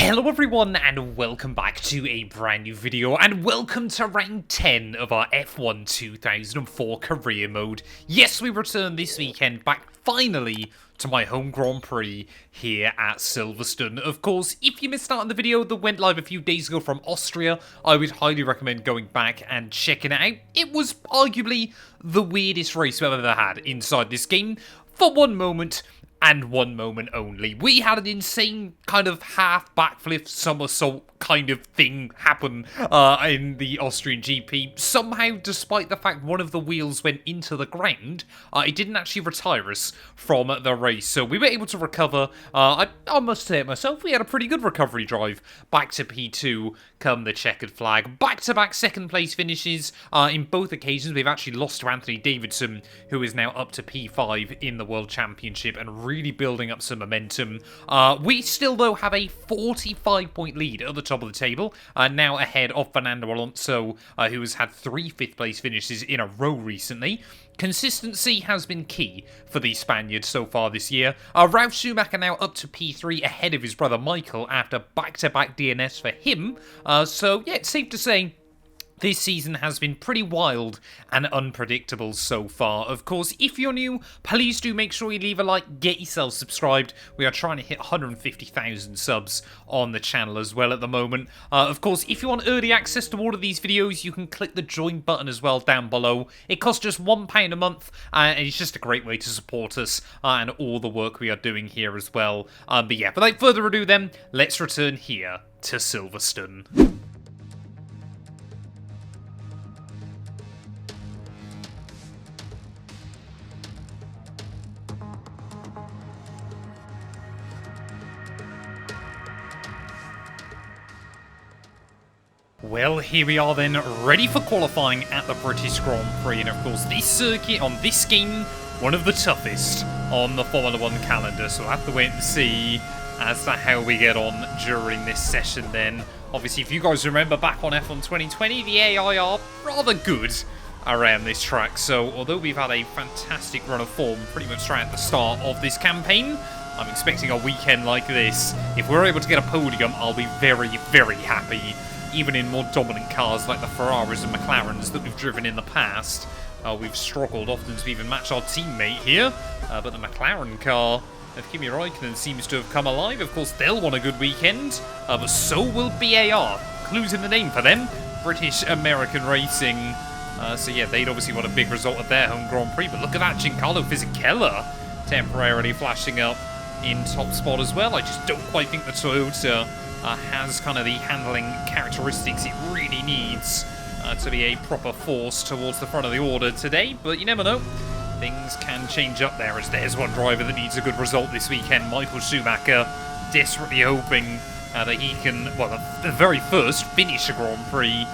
Hello everyone and welcome back to a brand new video and welcome to round 10 of our F1 2004 career mode. Yes, we return this weekend back finally to my home Grand Prix here at Silverstone. Of course, if you missed out on the video that went live a few days ago from Austria, I would highly recommend going back and checking it out. It was arguably the weirdest race we've ever had inside this game for one moment. And one moment only. We had an insane kind of half backflip somersault kind of thing happen in the Austrian GP. Somehow, despite the fact one of the wheels went into the ground, it didn't actually retire us from the race. So we were able to recover. I must say it myself, we had a pretty good recovery drive back to P2 come the checkered flag. Back-to-back second place finishes. In both occasions, we've actually lost to Anthony Davidson, who is now up to P5 in the World Championship and really building up some momentum. We still, though, have a 45-point lead at the top of the table, now ahead of Fernando Alonso, who has had 3 fifth-place finishes in a row recently. Consistency has been key for the Spaniards so far this year. Ralf Schumacher now up to P3 ahead of his brother Michael after back-to-back DNS for him. So, yeah, it's safe to say this season has been pretty wild and unpredictable so far. Of course, if you're new, please do make sure you leave a like, get yourself subscribed. We are trying to hit 150,000 subs on the channel as well at the moment. Of course, if you want early access to all of these videos, you can click the join button as well down below. It costs just £1 a month, and it's just a great way to support us and all the work we are doing here as well. But yeah, without further ado then, let's return here to Silverstone. Well, here we are then, ready for qualifying at the British Grand Prix, and of course this circuit on this game, one of the toughest on the Formula 1 calendar, so we'll have to wait and see as to how we get on during this session then. Obviously, if you guys remember back on F1 2020, the AI are rather good around this track, so although we've had a fantastic run of form pretty much right at the start of this campaign, I'm expecting a weekend like this. If we're able to get a podium, I'll be very, very happy. Even in more dominant cars like the Ferraris and McLarens that we've driven in the past, we've struggled often to even match our teammate here. But the McLaren car of Kimi Raikkonen seems to have come alive. Of course, they'll want a good weekend, but so will BAR. Clues in the name for them, British American Racing. So yeah, they'd obviously want a big result at their home Grand Prix. But look at that, Giancarlo Fisichella temporarily flashing up in top spot as well. I just don't quite think the Toyota has kind of the handling characteristics it really needs to be a proper force towards the front of the order today, but you never know. Things can change up there, as there's one driver that needs a good result this weekend, Michael Schumacher, desperately hoping that he can, well, the very first finish a Grand Prix.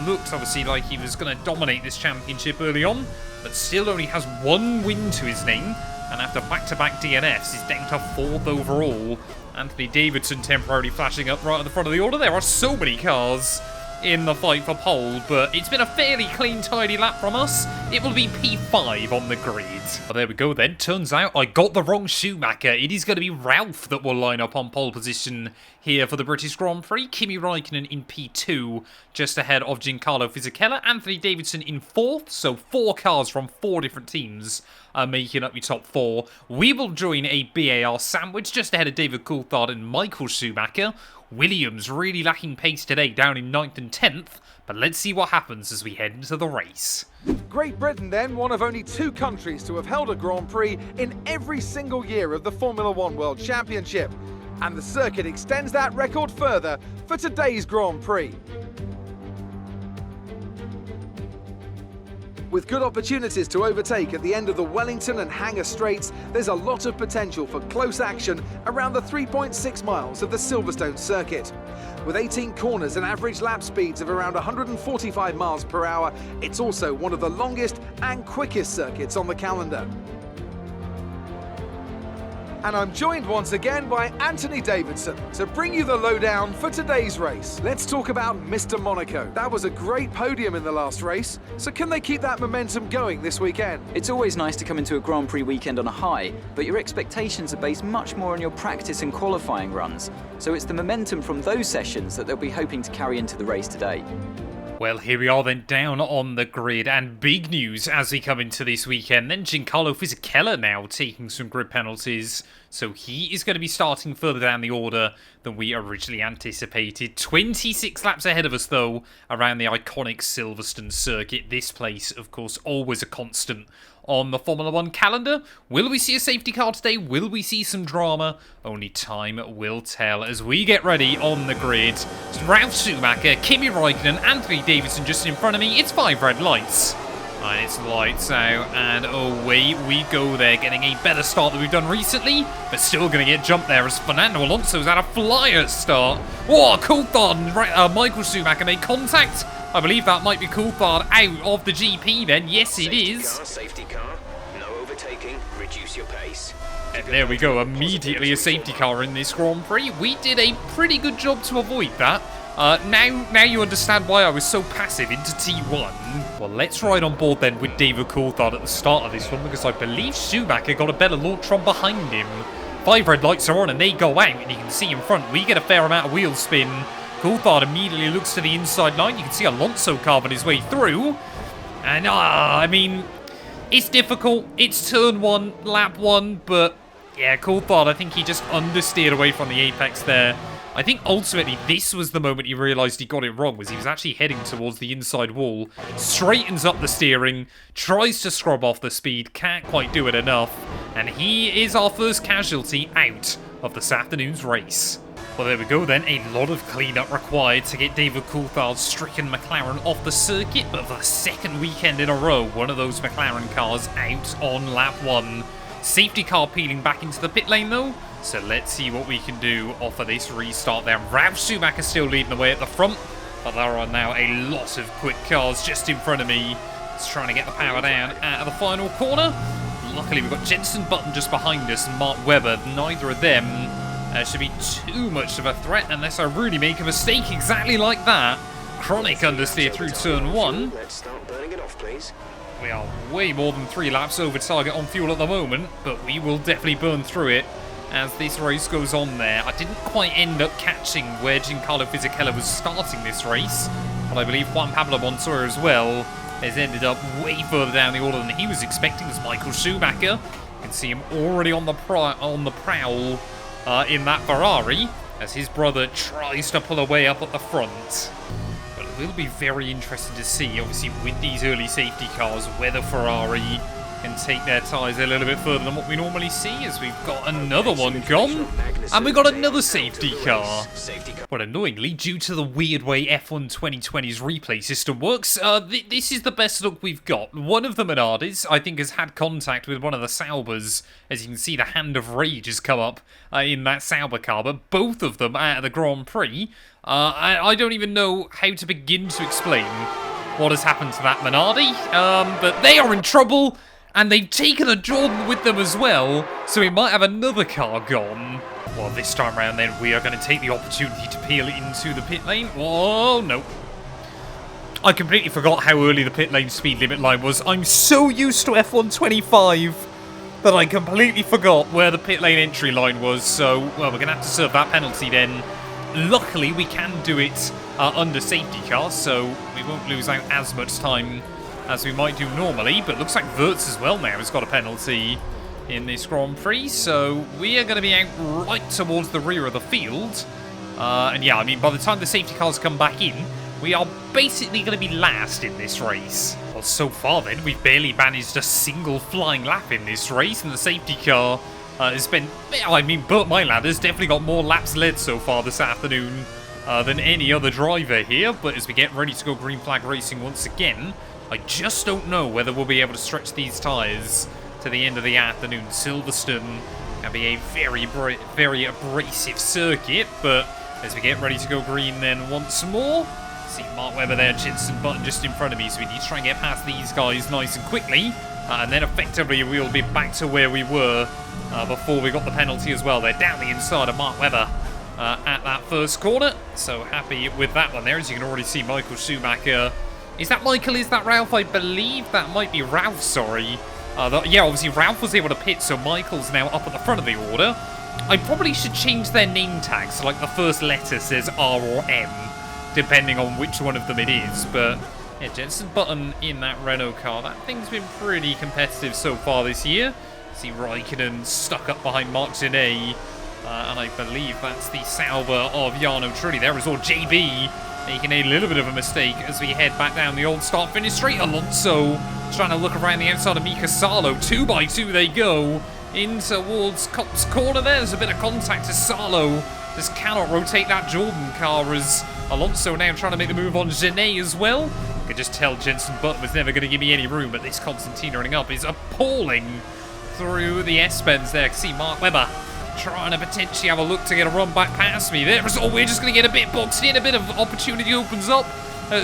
Looked obviously like he was going to dominate this championship early on, but still only has 1 win to his name, and after back-to-back DNFs, is down to 4th overall. Anthony Davidson temporarily flashing up right at the front of the order. There are so many cars in the fight for pole, but it's been a fairly clean, tidy lap from us. It will be P5 on the grid. Well, there we go then. Turns out I got the wrong Schumacher. It is going to be Ralf that will line up on pole position here for the British Grand Prix. Kimi Raikkonen in P2, just ahead of Giancarlo Fisichella. Anthony Davidson in 4th, so 4 cars from 4 different teams are making up your top 4. We will join a BAR sandwich just ahead of David Coulthard and Michael Schumacher. Williams really lacking pace today, down in 9th and 10th, but let's see what happens as we head into the race. Great Britain then, one of only 2 countries to have held a Grand Prix in every single year of the Formula 1 World Championship. And the circuit extends that record further for today's Grand Prix. With good opportunities to overtake at the end of the Wellington and Hangar Straights, there's a lot of potential for close action around the 3.6 miles of the Silverstone circuit. With 18 corners and average lap speeds of around 145 miles per hour, it's also one of the longest and quickest circuits on the calendar. And I'm joined once again by Anthony Davidson to bring you the lowdown for today's race. Let's talk about Mr. Monaco. That was a great podium in the last race, so can they keep that momentum going this weekend? It's always nice to come into a Grand Prix weekend on a high, but your expectations are based much more on your practice and qualifying runs. So it's the momentum from those sessions that they'll be hoping to carry into the race today. Well, here we are then down on the grid, and big news as we come into this weekend. Then Giancarlo Fisichella now taking some grid penalties, so he is going to be starting further down the order than we originally anticipated. 26 laps ahead of us, though, around the iconic Silverstone circuit. This place, of course, always a constant on the Formula 1 calendar. Will we see a safety car today? Will we see some drama? Only time will tell as we get ready on the grid. It's Ralf Schumacher, Kimi Räikkönen, Anthony Davidson just in front of me. It's 5 red lights. And it's lights out, and away we go there, getting a better start than we've done recently, but still going to get jumped there as Fernando Alonso's had a flyer start. Whoa, Coulthard and Michael Schumacher made contact. I believe that might be Coulthard out of the GP then. Yes, it is. Safety car, no overtaking, reduce your pace. And there we go, immediately a safety car in this Grand Prix. We did a pretty good job to avoid that. Now you understand why I was so passive into T1. Well, let's ride on board then with David Coulthard at the start of this one, because I believe Schumacher got a better launch from behind him. 5 red lights are on and they go out, and you can see in front we get a fair amount of wheel spin. Coulthard immediately looks to the inside line. You can see Alonso carving his way through. And, I mean, it's difficult. It's turn 1, lap 1, but yeah, Coulthard, I think he just understeered away from the apex there. I think ultimately this was the moment he realised he got it wrong, was he was actually heading towards the inside wall, straightens up the steering, tries to scrub off the speed, can't quite do it enough, and he is our first casualty out of this afternoon's race. Well, there we go then, a lot of cleanup required to get David Coulthard's stricken McLaren off the circuit, but for the second weekend in a row, one of those McLaren cars out on lap 1. Safety car peeling back into the pit lane though, so let's see what we can do off of this restart there. Ralf Schumacher still leading the way at the front, but there are now a lot of quick cars just in front of me. It's trying to get the power down out of the final corner. Luckily we've got Jenson Button just behind us and Mark Webber. Neither of them should be too much of a threat unless I really make a mistake exactly like that. Chronic understeer through turn 1. Let's start burning it off, please. We are way more than 3 laps over target on fuel at the moment, but we will definitely burn through it as this race goes on there. I didn't quite end up catching where Giancarlo Fisichella was starting this race, but I believe Juan Pablo Montoya as well has ended up way further down the order than he was expecting as Michael Schumacher. You can see him already on the prowl in that Ferrari as his brother tries to pull away up at the front. But it will be very interesting to see, obviously, with these early safety cars, whether Ferrari can take their tyres a little bit further than what we normally see, as we've got another one gone, and we've got another safety car. But annoyingly, due to the weird way F1 2020's replay system works, this is the best look we've got. One of the Minardis, I think, has had contact with one of the Saubers. As you can see, the Hand of Rage has come up in that Sauber car, but both of them out of the Grand Prix. I don't even know how to begin to explain what has happened to that Minardi, but they are in trouble. And they've taken a Jordan with them as well, so we might have another car gone. Well, this time around then, we are going to take the opportunity to peel into the pit lane. Oh, no. I completely forgot how early the pit lane speed limit line was. I'm so used to F1 25 that I completely forgot where the pit lane entry line was. So, well, we're going to have to serve that penalty then. Luckily, we can do it under safety car, so we won't lose out as much time as we might do normally, but looks like Wirtz as well now has got a penalty in this Grand Prix, so we are going to be out right towards the rear of the field. And yeah, I mean, by the time the safety cars come back in, we are basically going to be last in this race. Well, so far then, we've barely managed a single flying lap in this race, and the safety car has been, I mean, Burt Myland has definitely got more laps led so far this afternoon than any other driver here, but as we get ready to go green flag racing once again, I just don't know whether we'll be able to stretch these tyres to the end of the afternoon. Silverstone can be a very abrasive circuit, but as we get ready to go green then once more, see Mark Webber there, Jenson Button just in front of me, so we need to try and get past these guys nice and quickly. And then effectively we'll be back to where we were before we got the penalty as well. They're down the inside of Mark Webber at that first corner. So happy with that one there. As you can already see, Michael Schumacher. Is that Michael? Is that Ralph? I believe that might be Ralph, sorry. Yeah, obviously Ralph was able to pit, so Michael's now up at the front of the order. I probably should change their name tags, so like the first letter says R or M, depending on which one of them it is. But yeah, Jenson Button in that Renault car. That thing's been pretty competitive so far this year. See Raikkonen stuck up behind Marc Genet, and I believe that's the Sauber of Jarno Trulli. There is all JB making a little bit of a mistake as we head back down the old start-finish straight. Alonso trying to look around the outside of Mika Salo. 2x2 they go in towards Cop's corner. There's a bit of contact as Salo just cannot rotate that Jordan car, as Alonso now trying to make the move on Genet as well. I could just tell Jenson Button was never going to give me any room, but this Constantine running up is appalling through the S-bends there. I can see Mark Webber trying to potentially have a look to get a run back past me. There's, oh, we're just going to get a bit boxed in. A bit of opportunity opens up.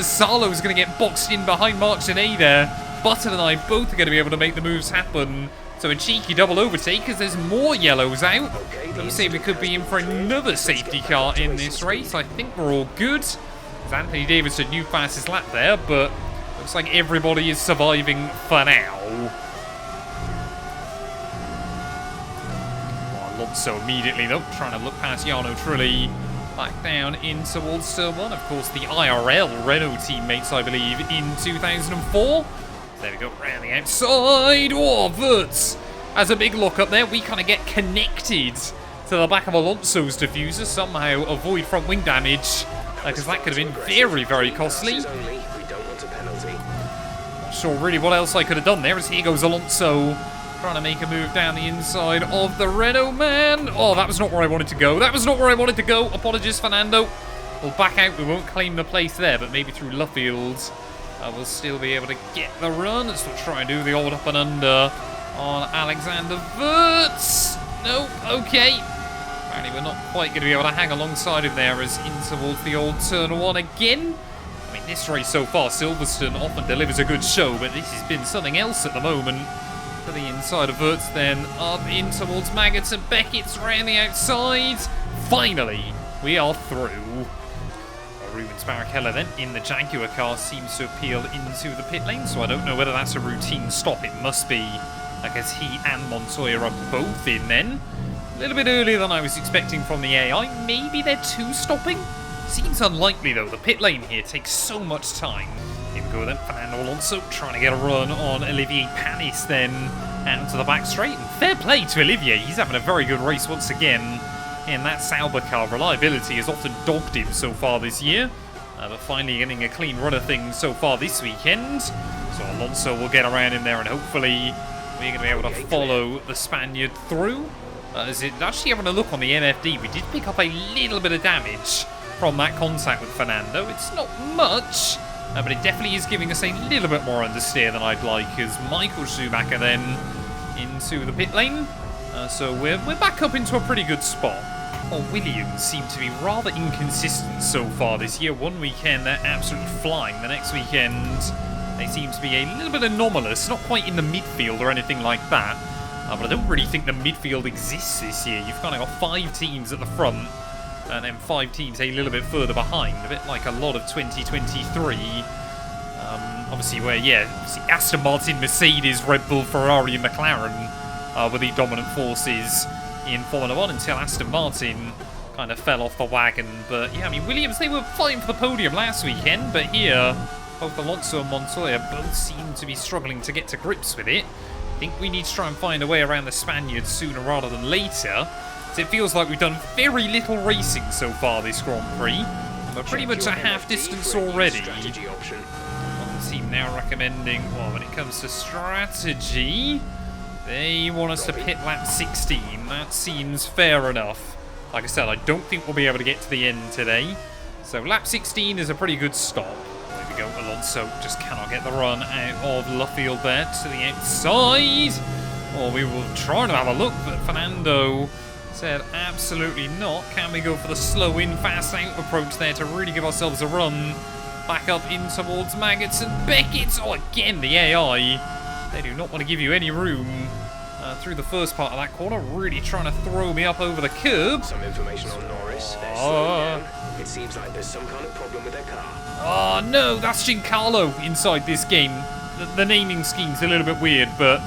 Salo's going to get boxed in behind Marc Genet there. Button and I both are going to be able to make the moves happen. So a cheeky double overtake as there's more yellows out. Let me say we could be in for another safety car in this race. I think we're all good. Anthony Davidson new fastest lap there, but looks like everybody is surviving for now. Alonso immediately though, trying to look past Jarno Trulli back down in towards turn 1. Of course, the IRL Renault teammates, I believe, in 2004. There we go, round the outside. Oh, Wurtz has a big look up there. We kind of get connected to the back of Alonso's diffuser, somehow avoid front wing damage, because that could have been very, very costly. Not sure really what else I could have done there, as here goes Alonso trying to make a move down the inside of the Renault man. Oh, that was not where I wanted to go. That was not where I wanted to go. Apologies, Fernando. We'll back out. We won't claim the place there, but maybe through Luffield we'll still be able to get the run. Let's try and do the old up and under on Alexander Wurtz. Nope, okay. Apparently we're not quite going to be able to hang alongside him there, as in towards the old turn 1 again. I mean, this race so far, Silverstone often delivers a good show, but this has been something else at the moment. To the inside of Wurtz, then up in towards Maggots and Beckett's around the outside. Finally, we are through. Rubens Barrichello then in the Jaguar car seems to appeal into the pit lane, so I don't know whether that's a routine stop. It must be, because he and Montoya are both in then. A little bit earlier than I was expecting from the AI. Maybe they're two stopping? Seems unlikely though. The pit lane here takes so much time. Here we go then, Fernando Alonso trying to get a run on Olivier Panis then out to the back straight. And fair play to Olivier, he's having a very good race once again. In that Sauber car, reliability has often dogged him so far this year, but finally getting a clean run of things so far this weekend. So Alonso will get around in there, and hopefully we're going to be able to follow the Spaniard through. Actually having a look on the MFD, we did pick up a little bit of damage from that contact with Fernando. It's not much, but it definitely is giving us a little bit more understeer than I'd like, as Michael Schumacher then into the pit lane. So we're back up into a pretty good spot. Well, Williams seem to be rather inconsistent so far this year. One weekend they're absolutely flying. The next weekend they seem to be a little bit anomalous. Not quite in the midfield or anything like that. But I don't really think the midfield exists this year. You've kind of got 5 teams at the front and then 5 teams a little bit further behind. A bit like a lot of 2023. Obviously where, yeah, obviously Aston Martin, Mercedes, Red Bull, Ferrari and McLaren were the dominant forces in Formula 1 until Aston Martin kind of fell off the wagon. But yeah, I mean, Williams, they were fighting for the podium last weekend, but here both Alonso and Montoya both seem to be struggling to get to grips with it. I think we need to try and find a way around the Spaniards sooner rather than later. So it feels like we've done very little racing so far this Grand Prix, and we're pretty much at half distance already. One team now recommending, well, when it comes to strategy, they want us to pit lap 16. That seems fair enough. Like I said, I don't think we'll be able to get to the end today. So lap 16 is a pretty good stop. There we go. Alonso just cannot get the run out of Luffield there to the outside. Well, we were trying to have a look, but Fernando said absolutely not. Can we go for the slow in, fast out approach there to really give ourselves a run? Back up in towards Maggots and Beckett. Oh, again, the AI They do not want to give you any room through the first part of that corner. Really trying to throw me up over the curb. Some information on Norris. They're slowing down. It seems like there's some kind of problem with their car. Oh no, that's Giancarlo inside this game. The naming scheme's a little bit weird, but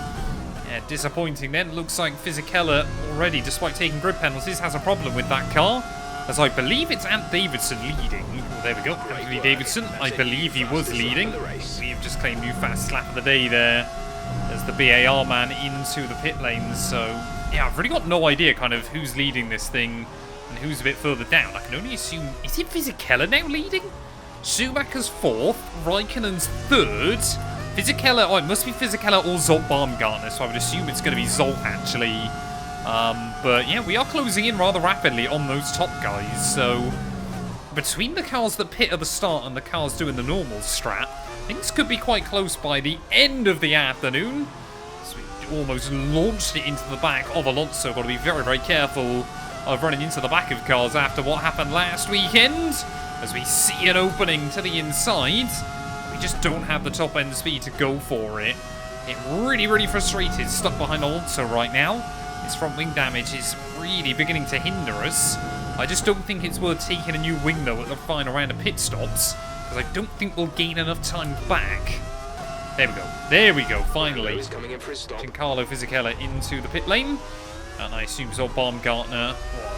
yeah, disappointing then. Looks like Fisichella already, despite taking grid penalties, has a problem with that car. As I believe it's Ant Davidson leading. Oh, there we go, Anthony Davidson. I believe he was leading. We have just claimed new fast lap of the day there. There's the BAR man into the pit lanes. So, yeah, I've really got no idea kind of who's leading this thing and who's a bit further down. I can only assume, is it Fisichella now leading? Schumacher's 4th, Raikkonen's 3rd. Fisichella, oh, it must be Fisichella or Zolt Baumgartner, so I would assume it's going to be Zolt actually. But yeah, we are closing in rather rapidly on those top guys, so between the cars that pit at the start and the cars doing the normal strat, things could be quite close by the end of the afternoon. So we almost launched it into the back of Alonso. Got to be very, very careful of running into the back of cars after what happened last weekend. As we see an opening to the inside, we just don't have the top end speed to go for it. It really, really frustrated, stuck behind Alonso right now. His front wing damage is really beginning to hinder us. I just don't think it's worth taking a new wing though at the final round of pit stops, because I don't think we'll gain enough time back. There we go. There we go, finally. Giancarlo Fisichella into the pit lane. And I assume Zolt Baumgartner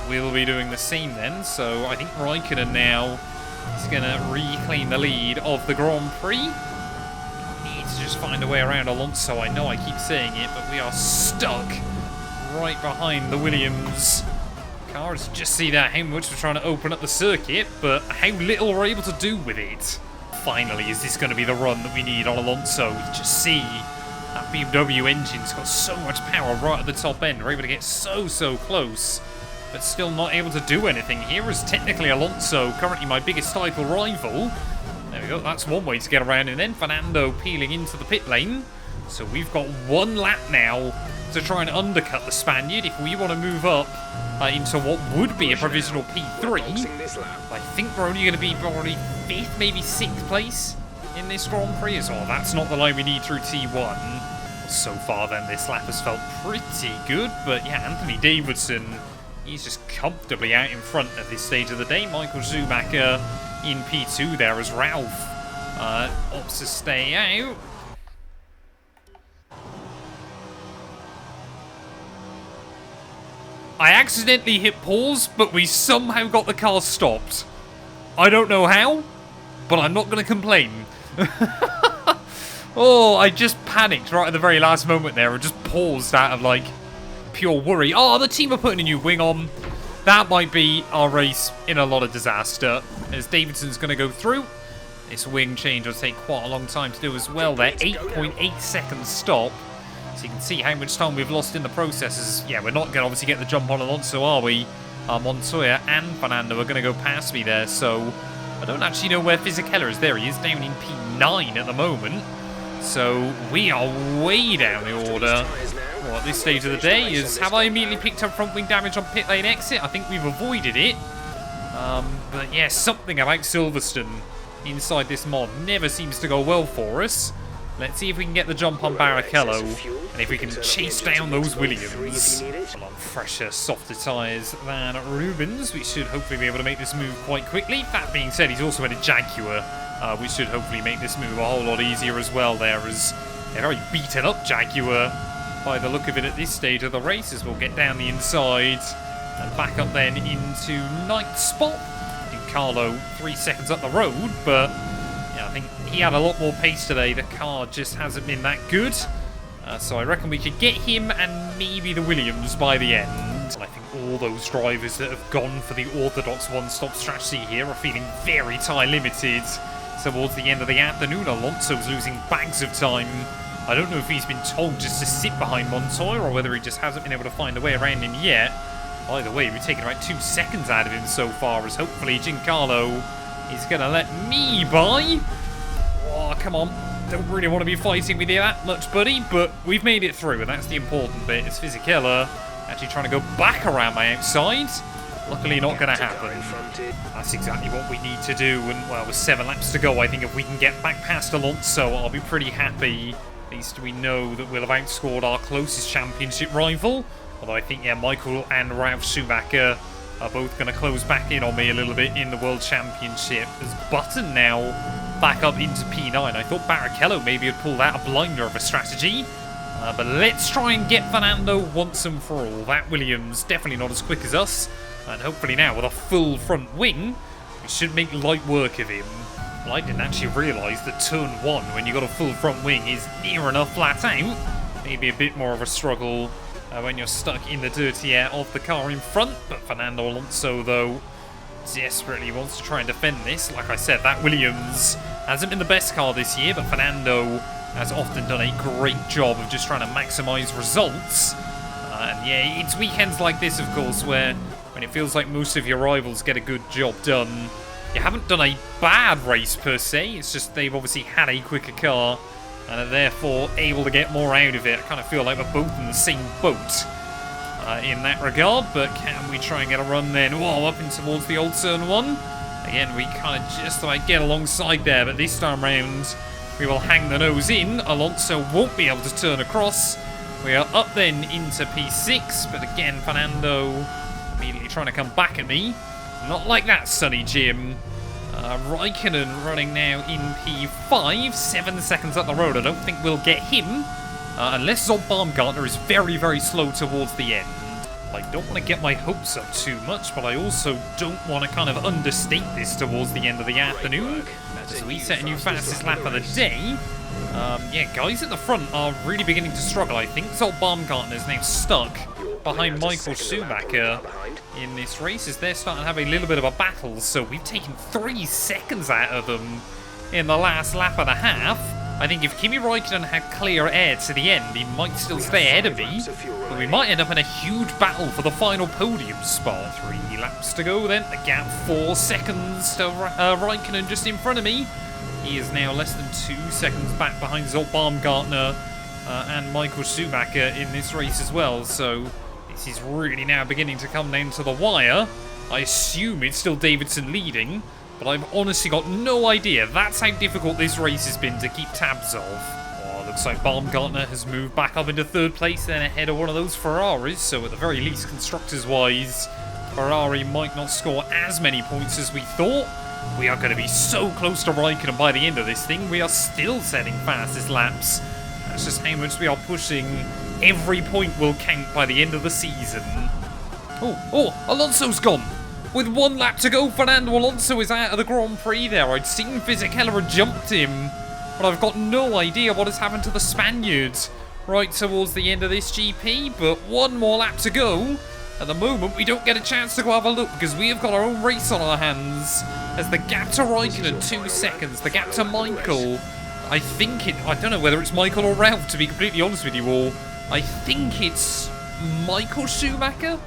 will be doing the same then. So I think Raikkonen now is going to reclaim the lead of the Grand Prix. Needs to just find a way around Alonso. I know I keep saying it, but we are stuck right behind the Williams cars. Just see that, how much we're trying to open up the circuit, but how little we're able to do with it. Finally, is this going to be the run that we need on Alonso? You just see that BMW engine's got so much power right at the top end. We're able to get so close, but still not able to do anything. Here is technically Alonso, currently my biggest title rival. There we go, that's one way to get around. And then Fernando peeling into the pit lane. So we've got one lap now to try and undercut the Spaniard if we want to move up into what would be a provisional P3. I think we're only going to be probably 5th, maybe 6th place in this Grand Prix as well. That's not the line we need through T1. So far then, this lap has felt pretty good, but yeah, Anthony Davidson, he's just comfortably out in front at this stage of the day. Michael Schumacher in P2 there as Ralph opts to stay out. I accidentally hit pause, but we somehow got the car stopped. I don't know how, but I'm not going to complain. Oh, I just panicked right at the very last moment there and just paused out of, like, pure worry. Oh, the team are putting a new wing on. That might be our race in a lot of disaster, as Davidson's going to go through. This wing change will take quite a long time to do as well there. 8.8 seconds stop. So you can see how much time we've lost in the processes. Yeah, we're not going to obviously get the jump on Alonso, are we? Montoya and Fernando are going to go past me there, so I don't actually know where Fisichella is. There he is, down in P9 at the moment. So we are way down the order. Well, at this stage of the day is, have I immediately picked up front wing damage on pit lane exit? I think we've avoided it. But yeah, something about Silverstone inside this mod never seems to go well for us. Let's see if we can get the jump on Barrichello, and if we can chase down those Williams. A lot fresher, softer tyres than Rubens. We should hopefully be able to make this move quite quickly. That being said, he's also in a Jaguar, which should hopefully make this move a whole lot easier as well there, as a very beaten up Jaguar by the look of it at this stage of the race, as we'll get down the inside and back up then into 9th spot. Giancarlo 3 seconds up the road, but yeah, I think he had a lot more pace today. The car just hasn't been that good. So I reckon we could get him and maybe the Williams by the end. And I think all those drivers that have gone for the orthodox one-stop strategy here are feeling very time limited towards the end of the afternoon. Alonso's losing bags of time. I don't know if he's been told just to sit behind Montoya or whether he just hasn't been able to find a way around him yet. Either way, we've taken about 2 seconds out of him so far, as hopefully Giancarlo is going to let me by. Oh, come on. Don't really want to be fighting with you that much, buddy, but we've made it through, and that's the important bit. It's Fisichella actually trying to go back around my outside. Luckily not going to happen. That's exactly what we need to do, and well, with 7 laps to go, I think if we can get back past Alonso, I'll be pretty happy At least we know that we'll have outscored our closest championship rival. Although I think, yeah, Michael and Ralf Schumacher are both going to close back in on me a little bit in the World Championship. There's Button now back up into P9. I thought Barrichello maybe had pulled out a blinder of a strategy. But let's try and get Fernando once and for all. That Williams definitely not as quick as us. And hopefully now with a full front wing, we should make light work of him. Well, I didn't actually realise that turn 1, when you got a full front wing, is near enough flat out. Maybe a bit more of a struggle when you're stuck in the dirty air of the car in front. But Fernando Alonso, though, desperately wants to try and defend this. Like I said, that Williams hasn't been the best car this year, but Fernando has often done a great job of just trying to maximise results. And yeah, it's weekends like this, of course, where when it feels like most of your rivals get a good job done, you haven't done a bad race per se. It's just they've obviously had a quicker car and are therefore able to get more out of it. I kind of feel like we're both in the same boat in that regard, but can we try and get a run then? Whoa, up in towards the old turn 1. Again, we kind of just like get alongside there, but this time round we will hang the nose in. Alonso won't be able to turn across. We are up then into P6, but again, Fernando immediately trying to come back at me. Not like that, Sonny Jim. Raikkonen running now in P5, 7 seconds up the road. I don't think we'll get him, unless Zob Baumgartner is very, very slow towards the end. I don't want to get my hopes up too much, but I also don't want to kind of understate this towards the end of the afternoon. As we set a new fastest lap of the day. Yeah, guys at the front are really beginning to struggle, I think. Zob Baumgartner is now stuck behind Michael Schumacher in this race as they're starting to have a little bit of a battle. So we've taken 3 seconds out of them in the last lap and a half. I think if Kimi Raikkonen had clear air to the end, he might still stay ahead of me, but we might end up in a huge battle for the final podium spot. 3 laps to go then. The gap 4 seconds to Raikkonen just in front of me. He is now less than 2 seconds back behind Zob Baumgartner and Michael Schumacher in this race as well. So this is really now beginning to come down to the wire. I assume it's still Davidson leading, but I've honestly got no idea. That's how difficult this race has been to keep tabs of. Oh, looks like Baumgartner has moved back up into 3rd place then ahead of one of those Ferraris. So at the very least, constructors-wise, Ferrari might not score as many points as we thought. We are going to be so close to Raikkonen by the end of this thing. We are still setting fastest laps. That's just how much we are pushing. Every point will count by the end of the season. Oh, Alonso's gone. With 1 lap to go, Fernando Alonso is out of the Grand Prix there. I'd seen Fisichella had jumped him, but I've got no idea what has happened to the Spaniard right towards the end of this GP. But 1 more lap to go. At the moment, we don't get a chance to go have a look because we have got our own race on our hands. As the gap to Raikkonen, 2 seconds. The gap to Michael, I don't know whether it's Michael or Ralf, to be completely honest with you all. I think it's Michael Schumacher,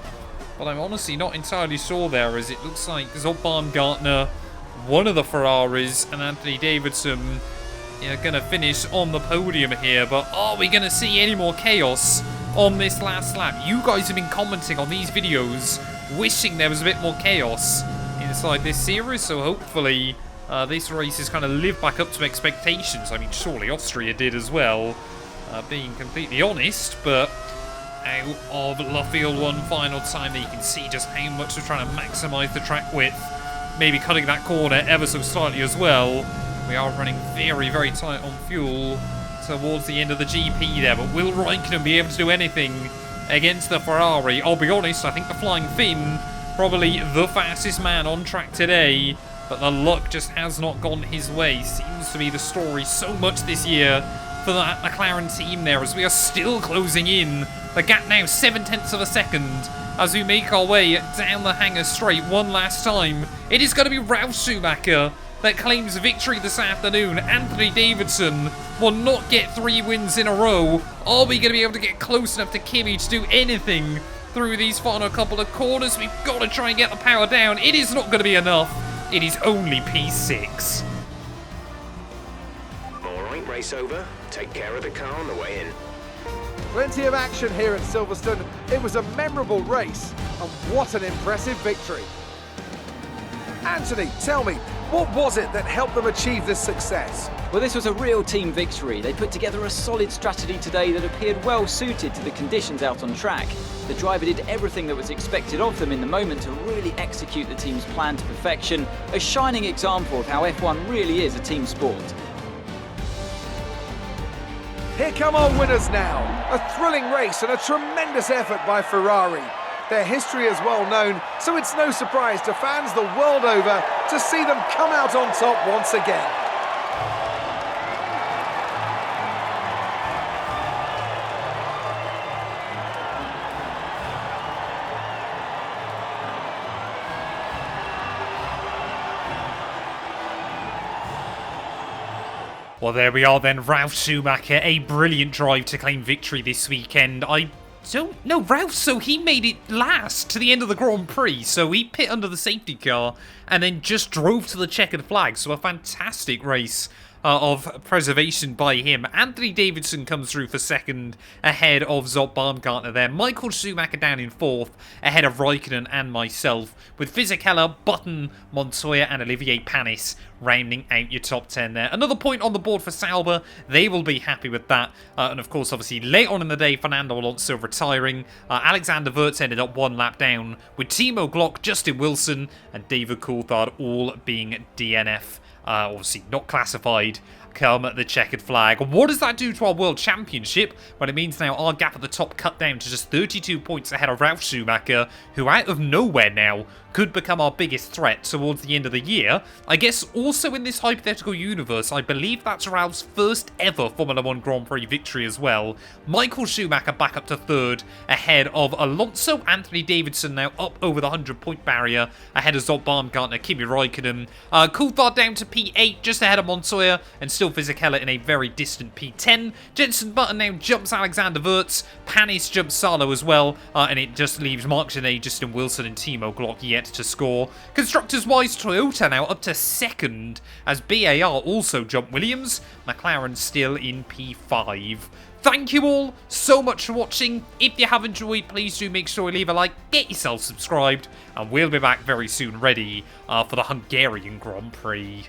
but I'm honestly not entirely sure there, as it looks like Zob Baumgartner, one of the Ferraris, and Anthony Davidson are going to finish on the podium here. But are we going to see any more chaos on this last lap? You guys have been commenting on these videos, wishing there was a bit more chaos inside this series, so hopefully this race has kind of lived back up to expectations. I mean, surely Austria did as well, being completely honest, but out of Luffield one final time that you can see just how much we're trying to maximise the track width, maybe cutting that corner ever so slightly as well. We are running very, very tight on fuel towards the end of the GP there, but will Raikkonen be able to do anything against the Ferrari? I'll be honest, I think the Flying Finn, probably the fastest man on track today, but the luck just has not gone his way. Seems to be the story so much this year for that McLaren team there, as we are still closing in. The gap now 0.7 of a second as we make our way down the hangar straight one last time. It is going to be Ralf Schumacher that claims victory this afternoon. Anthony Davidson will not get 3 wins in a row. Are we going to be able to get close enough to Kimi to do anything through these final couple of corners? We've got to try and get the power down. It is not going to be enough. It is only P6. All right, race over. Take care of the car on the way in. Plenty of action here at Silverstone. It was a memorable race, and what an impressive victory. Anthony, tell me, What was it that helped them achieve this success? Well, this was a real team victory. They put together a solid strategy today that appeared well suited to the conditions out on track. The driver did everything that was expected of them in the moment to really execute the team's plan to perfection, a shining example of how F1 really is a team sport. Here come our winners now. A thrilling race and a tremendous effort by Ferrari. Their history is well known, so it's no surprise to fans the world over to see them come out on top once again. Well, there we are then. Ralf Schumacher, a brilliant drive to claim victory this weekend. I don't know, Ralf, so he made it last to the end of the Grand Prix. So he pit under the safety car and then just drove to the checkered flag. So a fantastic race of preservation by him. Anthony Davidson comes through for second ahead of Zot Baumgartner there. Michael Schumacher down in fourth ahead of Raikkonen and myself, with Fisichella, Button, Montoya and Olivier Panis rounding out your top 10 there. Another point on the board for Sauber. They will be happy with that. And of course, obviously, late on in the day, Fernando Alonso retiring. Alexander Wurz ended up one lap down, with Timo Glock, Justin Wilson and David Coulthard all being DNF. Obviously not classified come the checkered flag. What does that do to our World Championship? Well, it means now our gap at the top cut down to just 32 points ahead of Ralf Schumacher, who out of nowhere now could become our biggest threat towards the end of the year. I guess also in this hypothetical universe, I believe that's Ralph's first ever Formula 1 Grand Prix victory as well. Michael Schumacher back up to third ahead of Alonso. Anthony Davidson now up over the 100-point barrier ahead of Zot Baumgartner, Kimi Raikkonen. Coulthard down to P8 just ahead of Montoya, and still Fisichella in a very distant P10. Jenson Button now jumps Alexander Wurz. Panis jumps Salo as well, and it just leaves Mark Genet, Justin Wilson and Timo Glock yet to score. Constructors-wise, Toyota now up to second as BAR also jump Williams. McLaren still in P5. Thank you all so much for watching. If you have enjoyed, please do make sure you leave a like, get yourself subscribed, and we'll be back very soon ready for the Hungarian Grand Prix.